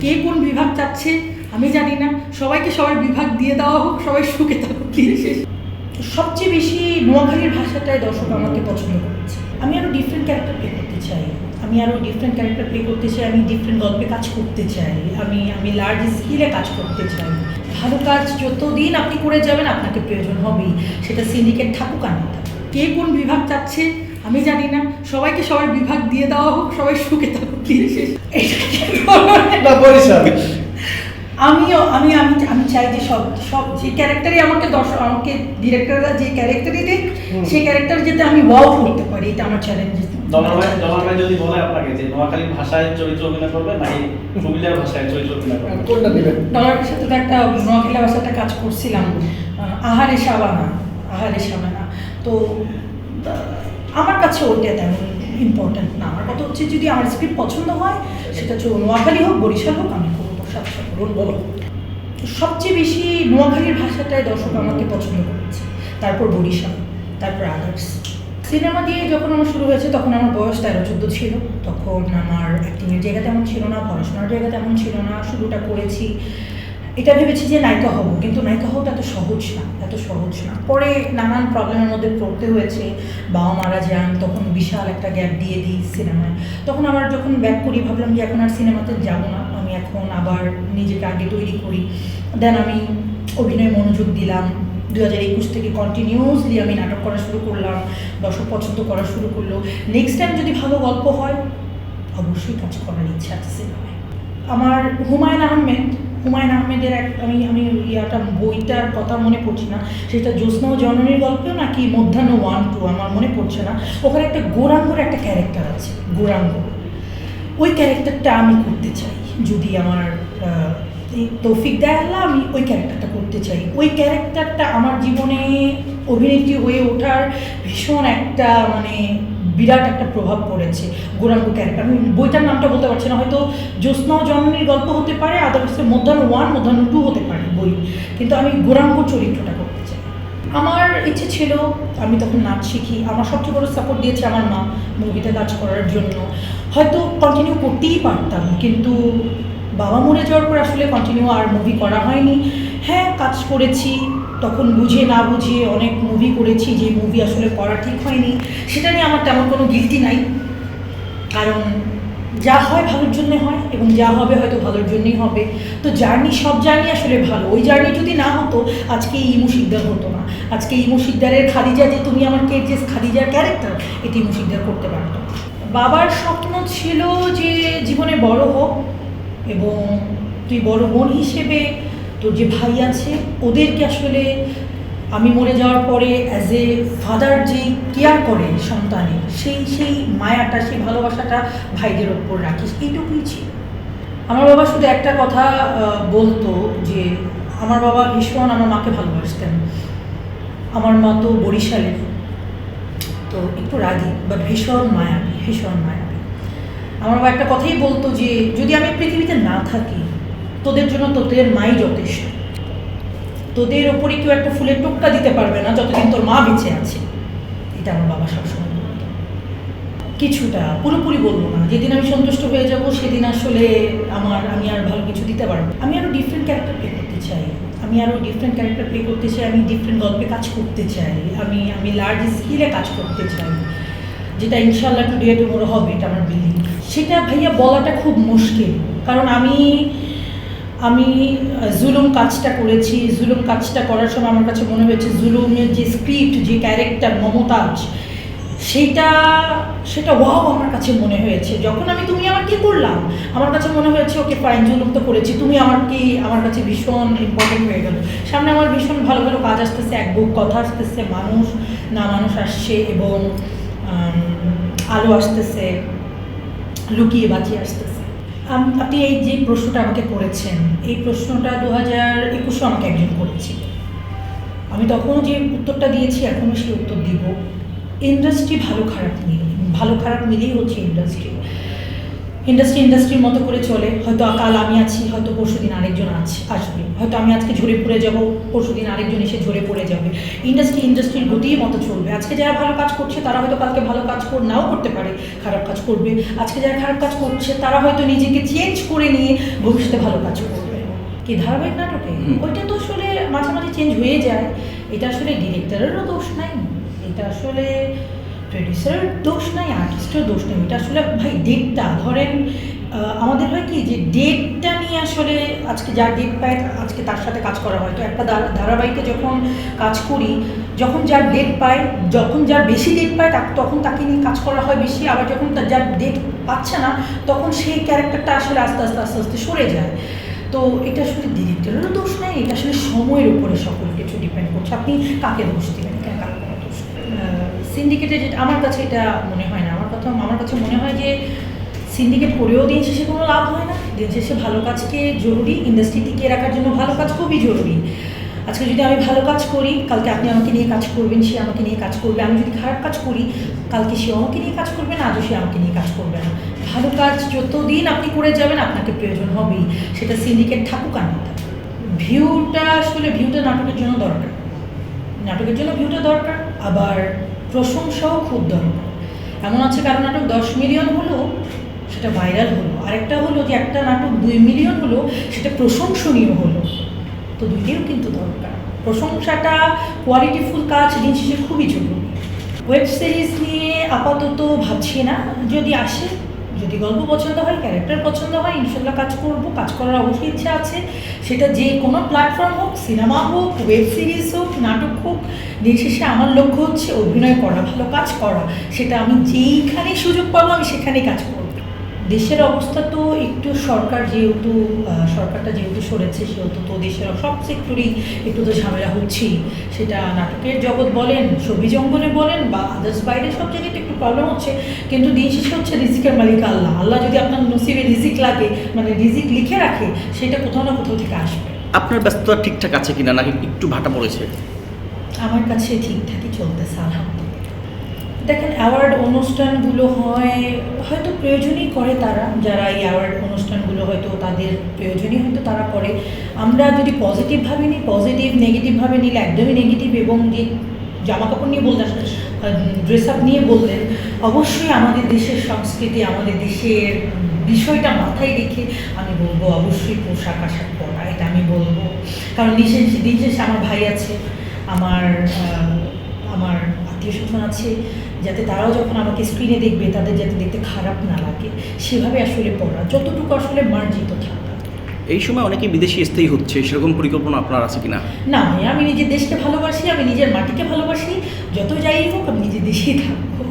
কে কোন বিভাগ চাচ্ছে আমি জানি না, সবাইকে সবার বিভাগ দিয়ে দেওয়া হোক, সবাই সুখে থাকুক। সবচেয়ে বেশি নোয়াখালীর ভাষাটায় দর্শক আমাকে পছন্দ করেছে। আমি আরও ডিফারেন্ট ক্যারেক্টার প্লে করতে চাই, আমি ডিফারেন্ট গল্পে কাজ করতে চাই, আমি লার্জ স্কেলে কাজ করতে চাই। ভালো কাজ যতদিন আপনি করে যাবেন আপনাকে প্রয়োজন হবেই, সেটা সিন্ডিকেট থাকুক আর না থাকুক। কে কোন বিভাগ চাচ্ছে আমি জানি না, সবাইকে সবার বিভাগ দিয়ে দেওয়া হোক, সবাই সুখে থাকুক। আমি চাই যে সব যে ক্যারেক্টারই আমাকে ডিরেক্টররা যে ক্যারেক্টারই দেখ, সেই ক্যারেক্টার যাতে আমি ওয়াও করতে পারি, এটা আমার চ্যালেঞ্জ। যদি বলে আপনাকে যে নোয়াখালীর ভাষায় চরিত্র অভিনয় করবে নাকি কুমিল্লার ভাষায় চরিত্র অভিনয় করবে, কোনটা দিবেন? ডলারের সাথে তো একটা নোয়াখালী ভাষাটা কাজ করছিলাম, আহারে সাবানা। তো আমার কাছে ওটা তেমন ইম্পর্টেন্ট না। আমার কথা হচ্ছে যদি আমার স্ক্রিপ্ট পছন্দ হয়, সেটা হচ্ছে নোয়াখালী হোক বরিশাল হোক, আমি করবো। বলো। সবচেয়ে বেশি নোয়াখালীর ভাষাটায় দর্শক আমাকে পছন্দ করেছে, তারপর বরিশাল, তারপর আদার্স। সিনেমা দিয়ে যখন আমার শুরু হয়েছে তখন আমার বয়স 13-14 ছিল। তখন আমার অ্যাক্টিংয়ের জায়গা তেমন ছিল না, পড়াশোনার জায়গা তেমন ছিল না। শুরুটা করেছি, এটা ভেবেছি যে নায়িকা হব, কিন্তু নায়িকা হওয়াটা এত সহজ না। পরে নানান প্রবলেমের মধ্যে পড়তে হয়েছে। বাবা মারা যান, তখন বিশাল একটা গ্যাপ দিয়ে দিই সিনেমায়। তখন আবার যখন ব্যাক করি, ভাবলাম যে এখন আর সিনেমাতে যাব না, আমি এখন আবার নিজেকে আগে তৈরি করি। দেন আমি অভিনয়ে মনোযোগ দিলাম। 2021 থেকে কন্টিনিউয়াসলি আমি নাটক করা শুরু করলাম, দর্শক পছন্দ করা শুরু করলো। নেক্সট টাইম যদি ভালো গল্প হয়, অবশ্যই কাজ করার ইচ্ছা আছে সিনেমায়। আমার হুমায়ুন আহমেদের আমি বইটার কথা মনে পড়ছি না, সেটা জ্যোৎস্না ও জননীর গল্পেও নাকি মধ্যাহ্ন 1-2, আমার মনে পড়ছে না। ওখানে একটা গৌরাঙ্গর একটা ক্যারেক্টার আছে, গৌরাঙ্গ। ওই ক্যারেক্টারটা আমি করতে চাই, যদি আমার তৌফিক দেয় আল্লাহ, আমি ওই ক্যারেক্টারটা করতে চাই। ওই ক্যারেক্টারটা আমার জীবনে অভিনেত্রী হয়ে ওঠার ভীষণ একটা বিরাট একটা প্রভাব পড়েছে। গৌরাঙ্গ ক্যারেক্টার, আমি বইটার নামটা বলতে পারছি না, হয়তো জ্যোৎস্না ও জননীর গল্প হতে পারে, আদারসে মধ্যাহ্ন 1, মধ্যাহ্ন 2 হতে পারে বই, কিন্তু আমি গৌরাঙ্গ চরিত্রটা করতে চাই। আমার ইচ্ছে ছিল, আমি তখন নাচ শিখি, আমার সবচেয়ে বড় সাপোর্ট দিয়েছে আমার মা মুভিতে কাজ করার জন্য। হয়তো কন্টিনিউ করতেই পারতাম, কিন্তু বাবা মরে যাওয়ার পর আসলে কন্টিনিউ আর মুভি করা হয়নি। হ্যাঁ, কাজ করেছি, তখন বুঝে না বুঝে অনেক মুভি করেছি, যে মুভি আসলে করা ঠিক হয়নি। সেটা নিয়ে আমার তেমন কোনো গিল্টি নাই, কারণ যা হয় ভালোর জন্যে হয়, এবং যা হবে হয়তো ভালোর জন্যই হবে। তো সব জার্নি আসলে ভালো। ওই জার্নি যদি না হতো, আজকে ইমু শিকদার হতো না। আজকে ইমু শিকদারের খাদিজা, যে তুমি আমার যে খাদিজার ক্যারেক্টার, এটি ইমু শিকদার করতে পারত। বাবার স্বপ্ন ছিল যে জীবনে বড় হোক, এবং তুই বড় বোন হিসেবে তোর যে ভাই আছে ওদেরকে আসলে আমি মরে যাওয়ার পরে অ্যাজ এ ফাদার যেই কেয়ার করে সন্তানের, সেই মায়াটা, সেই ভালোবাসাটা ভাইদের ওপর রাখিস, এইটুকুই ছিল। আমার বাবা শুধু একটা কথা বলতো, যে আমার বাবা ভীষণ আমার মাকে ভালোবাসতেন। আমার মা তো বরিশালের, তো একটু রাগী, বাট ভীষণ মায়াবী। আমার বাবা একটা কথাই বলতো, যে যদি আমি পৃথিবীতে না থাকি, তোদের জন্য তোদের মাই যথেষ্ট। তোদের ওপরে কেউ একটা ফুলের টোক্কা দিতে পারবে না যতদিন তোর মা বেঁচে আছে। এটা আমার বাবা সবসময় বলতো। কিছুটা, পুরোপুরি বলবো না। যেদিন আমি সন্তুষ্ট হয়ে যাব, সেদিন আসলে আমি আর ভালো কিছু দিতে পারবো। আমি আরও ডিফারেন্ট ক্যারেক্টার প্লে করতে চাই, আমি ডিফারেন্ট গল্পে কাজ করতে চাই, আমি লার্জ স্কেলে কাজ করতে চাই, যেটা ইনশাল্লাহ টুডে টুমোরো হবে, এটা আমার বিলিভ। সেটা ভাইয়া বলাটা খুব মুশকিল, কারণ আমি জুলুম কাজটা করেছি। জুলুম কাজটা করার সময় আমার কাছে মনে হয়েছে জুলুমের যে স্ক্রিপ্ট, যে ক্যারেক্টার মমতাজ, সেটা ওয়াও আমার কাছে মনে হয়েছে। যখন তুমি আমার কি করলাম, আমার কাছে মনে হয়েছে ওকে ফাইন, জুলুম তো করেছি, তুমি আমার কাছে ভীষণ ইম্পর্টেন্ট হয়ে গেল। সামনে আমার ভীষণ ভালো ভালো কাজ আসতেছে, এক বুক কথা আসতেছে, মানুষ আসছে, এবং আলো আসতেছে, লুকিয়ে বাঁচিয়ে আসতেছে। আপনি এই যে প্রশ্নটা আমাকে করেছেন, এই প্রশ্নটা 2021 আমাকে একজন করেছিল। আমি তখনও যে উত্তরটা দিয়েছি, এখনও সেই উত্তর দিব। ইন্ডাস্ট্রি ভালো খারাপ মিলেই হচ্ছে ইন্ডাস্ট্রি। ইন্ডাস্ট্রির মতো করে চলে। হয়তো কাল আমি আছি, হয়তো পরশুদিন আরেকজন আসবে, হয়তো আমি আজকে ঝরে পড়ে যাব, পরশুদিন আরেকজন এসে ঝরে পড়ে যাবে। ইন্ডাস্ট্রির গতির মতো চলবে। আজকে যারা ভালো কাজ করছে তারা হয়তো কালকে ভালো কাজ নাও করতে পারে, খারাপ কাজ করবে। আজকে যারা খারাপ কাজ করছে তারা হয়তো নিজেকে চেঞ্জ করে নিয়ে ভবিষ্যতে ভালো কাজ করবে। কি ধারাবাহিক নাটকে ওইটা তো আসলে মাঝে মাঝে চেঞ্জ হয়ে যায়। এটা আসলে ডিরেক্টরেরও দোষ নাই, এটা আসলে প্রডিউসারের দোষ নাই, আর্টিস্টের দোষ নেই। এটা আসলে ভাই ডেটটা ধরেন আমাদের হয় কি যে ডেটটা নিয়ে আসলে আজকে যার ডেট পায় আজকে তার সাথে কাজ করা হয়। তো একটা ধারাবাহিকে যখন কাজ করি, যখন যার ডেট পায়, যখন যার বেশি ডেট পায় তখন তাকে নিয়ে কাজ করা হয় বেশি। আবার যখন যার ডেট পাচ্ছে না তখন সেই ক্যারেক্টারটা আসলে আস্তে আস্তে সরে যায়। তো এটা আসলে ডিরেক্টরেরও দোষ নেই, এটা আসলে সময়ের উপরে সকল কিছু ডিপেন্ড করছে। আপনি কাকে দোষ দেবেন, কাকে দোষ সিন্ডিকেটে যেটা আমার কাছে এটা মনে হয় না। আমার কাছে মনে হয় যে সিন্ডিকেট করেও দিন শেষে কোনো লাভ হয় না। দিন শেষে ভালো কাজকে জরুরি, ইন্ডাস্ট্রি টিকিয়ে রাখার জন্য ভালো কাজ খুবই জরুরি। আজকে যদি আমি ভালো কাজ করি কালকে আপনি আমাকে নিয়ে কাজ করবেন, সে আমাকে নিয়ে কাজ করবে। আমি যদি খারাপ কাজ করি কালকে সে আমাকে নিয়ে কাজ করবে না, আজও সে আমাকে নিয়ে কাজ করবে না। ভালো কাজ যতদিন আপনি করে যাবেন আপনাকে প্রয়োজন হবেই, সেটা সিন্ডিকেট থাকুক আর না থাকুক। ভিউটা নাটকের জন্য দরকার, নাটকের জন্য ভিউটা দরকার, আবার প্রশংসাও খুব দরকার। এমন আছে কারো নাটক 10 মিলিয়ন হলো সেটা ভাইরাল হলো, আরেকটা হলো যে একটা নাটক 2 মিলিয়ন হলো সেটা প্রশংসনীয় হলো। তো দুইটাও কিন্তু দরকার। প্রশংসাটা কোয়ালিটিফুল কাজ দিন শেষে খুবই জরুরি। ওয়েব সিরিজ নিয়ে আপাতত ভাবছি না, যদি আসে, যদি গল্প পছন্দ হয়, ক্যারেক্টার পছন্দ হয়, ইনশাল্লাহ কাজ করব। কাজ করার অবশ্যই ইচ্ছা আছে, সেটা যে কোনো প্ল্যাটফর্ম হোক, সিনেমা হোক, ওয়েব সিরিজ হোক, নাটক হোক। দিন শেষে আমার লক্ষ্য হচ্ছে অভিনয় করা, ভালো কাজ করা। সেটা আমি যেইখানেই সুযোগ পাবো আমি সেখানেই কাজ করব। দেশের অবস্থা তো একটু সরকারটা যেহেতু সরেছে সেহেতু তো দেশের সব সেক্টরেই একটু তো ঝামেলা হচ্ছেই। সেটা নাটকের জগৎ বলেন, ছবি জঙ্গলে বলেন, বা আদার্স বাইরে সব জায়গায় একটু প্রবলেম হচ্ছে। কিন্তু দিন শেষে হচ্ছে রিজিকের মালিক আল্লাহ। আল্লাহ যদি আপনার নসিবে রিজিক লাগে, মানে রিজিক লিখে রাখে, সেটা কোথাও না কোথাও থেকে আসবে। আপনার ব্যস্ততা ঠিকঠাক আছে কিনা, নাকি একটু ভাটা পড়েছে? আমার কাছে ঠিকঠাকই চলতেছে আলহামদুলিল্লাহ। দেখেন, অ্যাওয়ার্ড অনুষ্ঠানগুলো হয়তো প্রয়োজনই করে তারা, যারা এই অ্যাওয়ার্ড অনুষ্ঠানগুলো হয়তো তাদের প্রয়োজনই হয়তো তারা করে। আমরা যদি পজিটিভভাবে নিই, নেগেটিভভাবে নিলে একদমই নেগেটিভ। এবং যে জামাকাপড় নিয়ে বললেন, ড্রেস আপ নিয়ে বললেন, অবশ্যই আমাদের দেশের সংস্কৃতি, আমাদের দেশের বিষয়টা মাথায় রেখে আমি বলবো অবশ্যই পোশাক আশাক পরা, এটা আমি বলবো। কারণ দিন শেষে আমার ভাই আছে, আমার আত্মীয় স্বজন আছে, যাতে তারাও যখন আমাকে স্ক্রিনে দেখবে তাদের যাতে দেখতে খারাপ না লাগে, সেভাবে আসলে পড়া, যতটুকু আসলে মার্জিত থাকা। এই সময় অনেকে বিদেশি স্থায়ী হচ্ছে, সেরকম পরিকল্পনা আপনার আছে কিনা? না, আমি নিজের দেশকে ভালোবাসি, আমি নিজের মাটিকে ভালোবাসি। যত যাই হোক আমি নিজের দেশেই থাকবো।